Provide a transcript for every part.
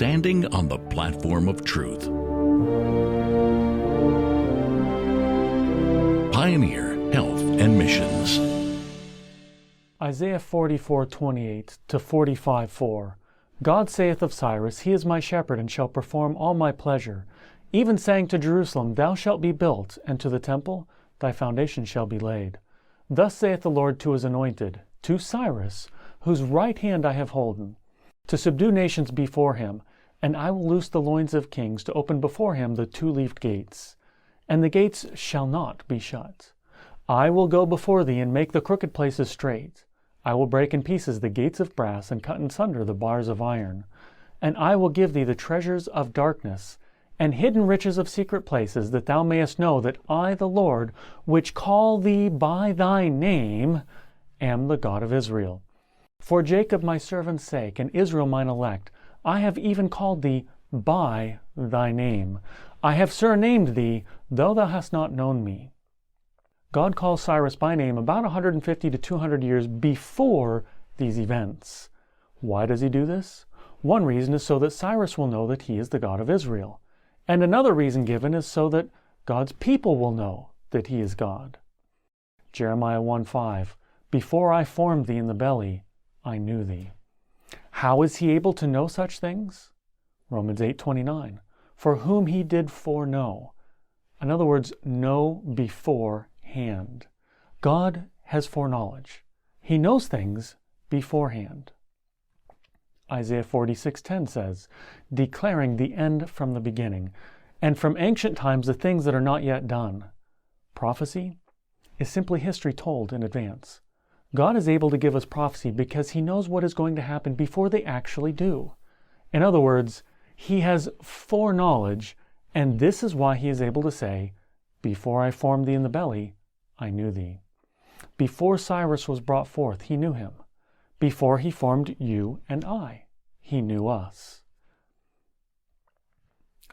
standing on the platform of truth. Pioneer Health and Missions. Isaiah 44:28 to 45:4. God saith of Cyrus, He is my shepherd, and shall perform all my pleasure, even saying to Jerusalem, Thou shalt be built, and to the temple, thy foundation shall be laid. Thus saith the Lord to his anointed, to Cyrus, whose right hand I have holden, to subdue nations before him, and I will loose the loins of kings, to open before him the two-leaved gates, and the gates shall not be shut. I will go before thee, and make the crooked places straight. I will break in pieces the gates of brass, and cut in sunder the bars of iron. And I will give thee the treasures of darkness, and hidden riches of secret places, that thou mayest know that I, the Lord, which call thee by thy name, am the God of Israel. For Jacob my servant's sake, and Israel mine elect, I have even called thee by thy name. I have surnamed thee, though thou hast not known me. God calls Cyrus by name about 150 to 200 years before these events. Why does he do this? One reason is so that Cyrus will know that he is the God of Israel. And another reason given is so that God's people will know that he is God. Jeremiah 1:5, Before I formed thee in the belly, I knew thee. How is he able to know such things? Romans 8:29, For whom he did foreknow. In other words, know beforehand. God has foreknowledge. He knows things beforehand. Isaiah 46:10 says, Declaring the end from the beginning, and from ancient times the things that are not yet done. Prophecy is simply history told in advance. God is able to give us prophecy because he knows what is going to happen before they actually do. In other words, he has foreknowledge, and this is why he is able to say, Before I formed thee in the belly, I knew thee. Before Cyrus was brought forth, he knew him. Before he formed you and I, he knew us.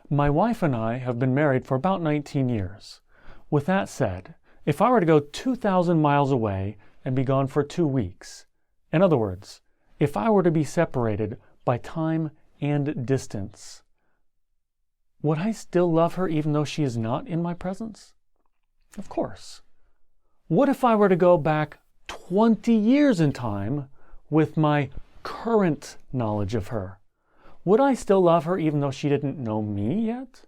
My wife and I have been married for about 19 years. With that said, if I were to go 2,000 miles away and be gone for 2 weeks, in other words, if I were to be separated by time and distance, would I still love her even though she is not in my presence? Of course. What if I were to go back 20 years in time with my current knowledge of her? Would I still love her even though she didn't know me yet?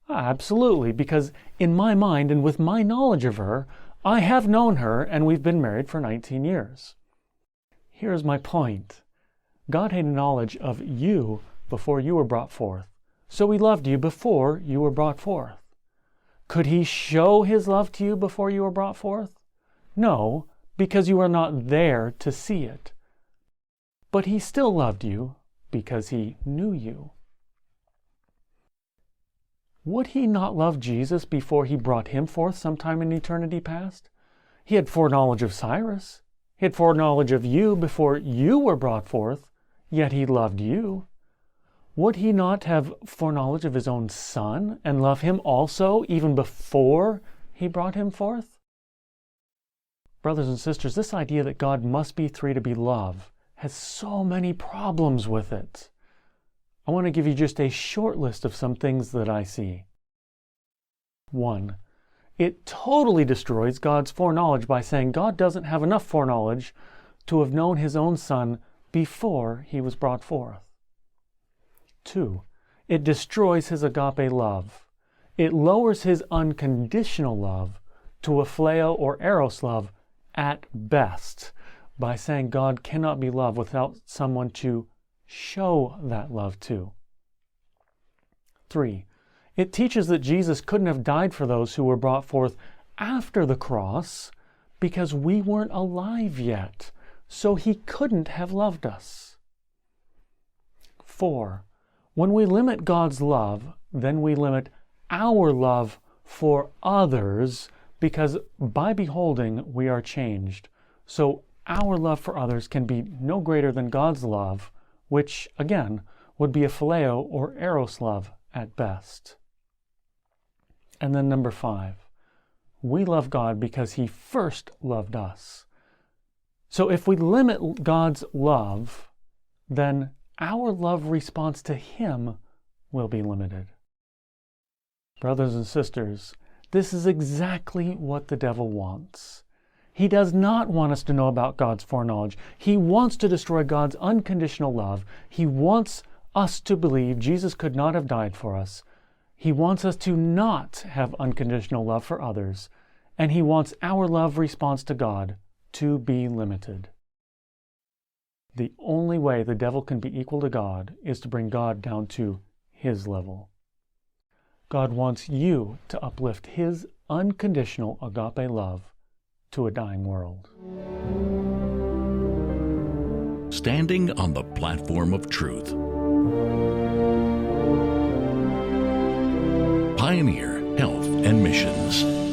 Absolutely, because in my mind and with my knowledge of her, I have known her and we've been married for 19 years. Here's my point. God had knowledge of you before you were brought forth, so he loved you before you were brought forth. Could he show his love to you before you were brought forth? No, because you were not there to see it. But he still loved you because he knew you. Would he not love Jesus before he brought him forth sometime in eternity past? He had foreknowledge of Cyrus. He had foreknowledge of you before you were brought forth, yet he loved you. Would he not have foreknowledge of his own Son and love him also even before he brought him forth? Brothers and sisters, this idea that God must be three to be love has so many problems with it. I want to give you just a short list of some things that I see. 1. It totally destroys God's foreknowledge by saying God doesn't have enough foreknowledge to have known his own Son before he was brought forth. 2. It destroys his agape love. It lowers his unconditional love to a phileo or eros love at best by saying God cannot be loved without someone to show that love to. 3. It teaches that Jesus couldn't have died for those who were brought forth after the cross because we weren't alive yet, so he couldn't have loved us. 4. When we limit God's love, then we limit our love for others because by beholding we are changed. So our love for others can be no greater than God's love, which, again, would be a phileo or eros love at best. And then number 5, we love God because he first loved us. So if we limit God's love, then our love response to Him will be limited. Brothers and sisters, this is exactly what the devil wants. He does not want us to know about God's foreknowledge. He wants to destroy God's unconditional love. He wants us to believe Jesus could not have died for us. He wants us to not have unconditional love for others. And he wants our love response to God to be limited. The only way the devil can be equal to God is to bring God down to his level. God wants you to uplift his unconditional agape love to a dying world. Standing on the platform of truth. Pioneer Health and Missions.